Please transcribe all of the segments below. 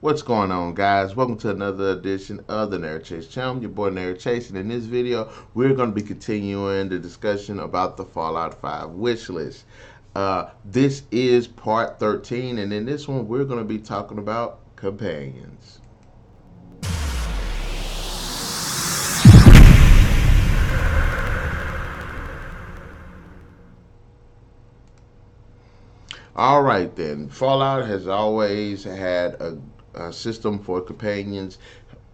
What's going on, guys? Welcome to another edition of the Narik Chase channel. I'm your boy Narik Chase, and in this video, we're going to be continuing the discussion about the Fallout 5 wish list. This is part 13, and in this one, we're going to be talking about companions. All right, then. Fallout has always had a system for companions.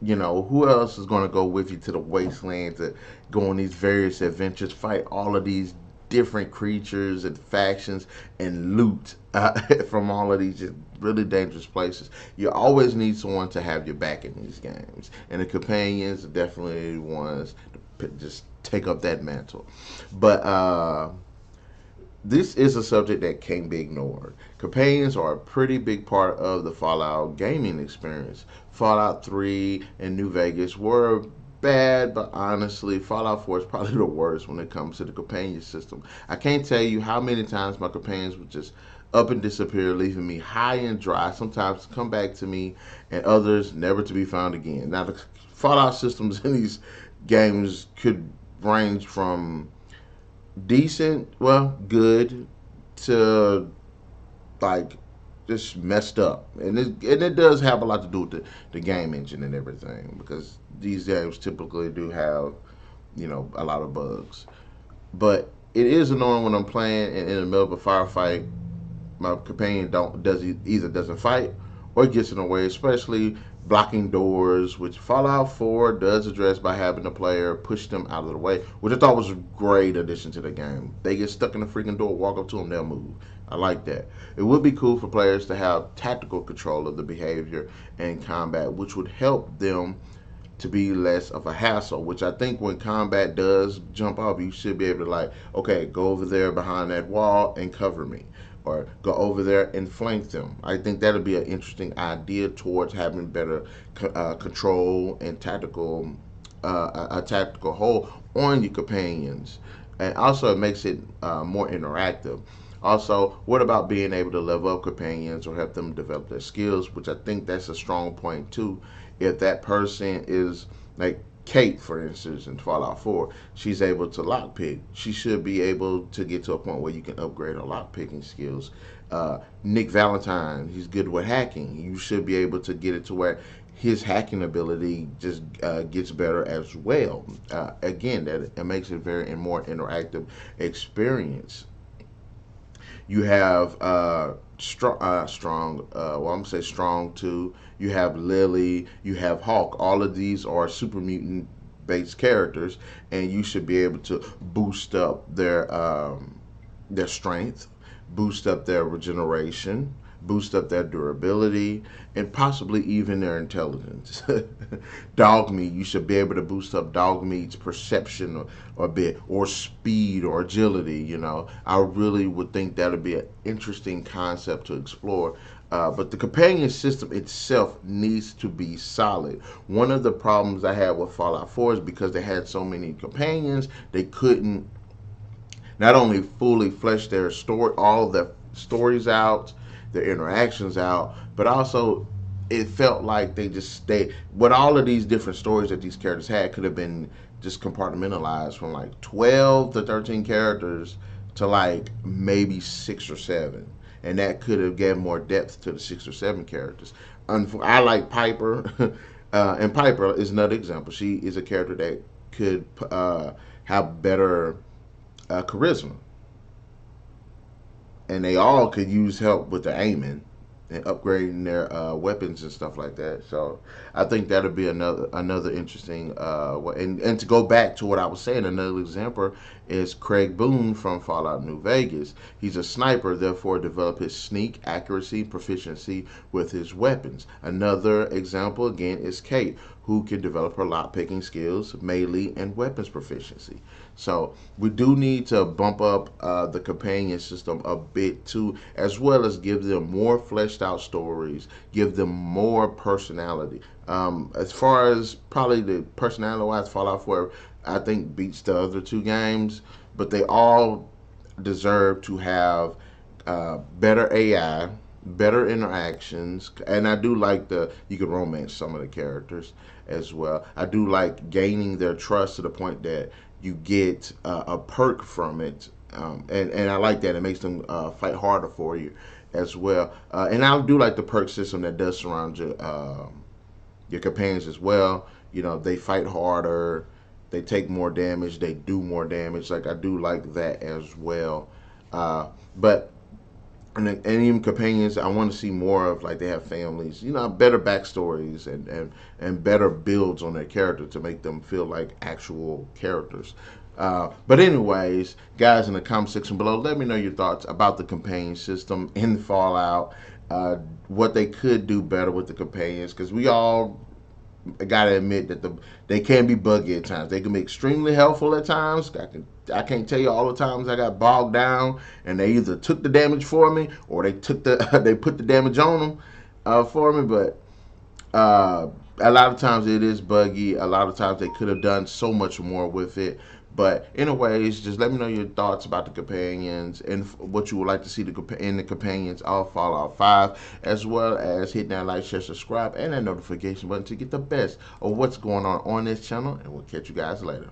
You know, who else is going to go with you to the wasteland to go on these various adventures, fight all of these different creatures and factions, and loot from all of these just really dangerous places? You always need someone to have your back in these games, and the companions are definitely ones to just take up that mantle. But this is a subject that can't be ignored. Companions are a pretty big part of the Fallout gaming experience. Fallout 3 and New Vegas were bad, but honestly, Fallout 4 is probably the worst when it comes to the companion system. I can't tell you how many times my companions would just up and disappear, leaving me high and dry, sometimes come back to me, and others never to be found again. Now, the Fallout systems in these games could range from decent, well, good, to like just messed up, and it does have a lot to do with the game engine and everything, because these games typically do have a lot of bugs. But it is annoying when I'm playing and in the middle of a firefight, my companion don't does either doesn't fight or gets in the way, especially blocking doors, which Fallout 4 does address by having the player push them out of the way, which I thought was a great addition to the game. They get stuck in the freaking door, walk up to them, they'll move. I like that. It would be cool for players to have tactical control of the behavior and combat, which would help them to be less of a hassle, which I think when combat does jump off, you should be able to, like, okay, go over there behind that wall and cover me, or go over there and flank them. I think that'll be an interesting idea towards having better control and tactical a tactical hold on your companions, and also it makes it more interactive. Also, what about being able to level up companions or help them develop their skills, which I think that's a strong point too. If that person is like Kate, for instance, in Fallout 4, she's able to lockpick. She should be able to get to a point where you can upgrade her lockpicking skills. Nick Valentine, he's good with hacking. You should be able to get it to where his hacking ability just gets better as well. Again, that it makes it very and more interactive experience. You have strong. Well, I'm gonna say strong too. You have Lily. You have Hawk. All of these are super mutant based characters, and you should be able to boost up their strength, boost up their regeneration, boost up their durability, and possibly even their intelligence. Dog meat, you should be able to boost up dog meat's perception a bit, or speed or agility. I really would think that would be an interesting concept to explore. But the companion system itself needs to be solid. One of the problems I had with Fallout 4 is because they had so many companions, they couldn't not only fully flesh their story, all of their stories out, their interactions out, but also it felt like they with all of these different stories that these characters had could have been just compartmentalized from like 12 to 13 characters to like maybe 6 or 7, and that could have given more depth to the 6 or 7 characters. I like Piper, and Piper is another example. She is a character that could have better charisma, and they all could use help with the aiming and upgrading their weapons and stuff like that. So I think that'll be another interesting. And to go back to what I was saying, another example is Craig Boone from Fallout New Vegas. He's a sniper, therefore develop his sneak, accuracy, proficiency with his weapons. Another example again is Kate, who can develop her lockpicking skills, melee, and weapons proficiency. So we do need to bump up the companion system a bit too, as well as give them more fleshed out stories, give them more personality. As far as probably the personality wise, Fallout 4, I think beats the other 2 games, but they all deserve to have better AI, better interactions, and I do like the you can romance some of the characters as well. I do like gaining their trust to the point that you get a perk from it, and I like that it makes them fight harder for you as well. And I do like the perk system that does surround your companions as well. You know, they fight harder, they take more damage, they do more damage. Like I do like that as well. But and even companions, I want to see more of like they have families, you know, better backstories and better builds on their character to make them feel like actual characters. But anyways, guys, in the comment section below, let me know your thoughts about the companion system in Fallout. What they could do better with the companions, because we all I gotta admit that they can be buggy at times. They can be extremely helpful at times. I can't tell you all the times I got bogged down and they either took the damage for me or they took the they put the damage on them for me. But a lot of times it is buggy. A lot of times they could have done so much more with it. But anyways, just let me know your thoughts about the companions and what you would like to see in the companions of Fallout 5, as well as hit that like, share, subscribe, and that notification button to get the best of what's going on this channel. And we'll catch you guys later.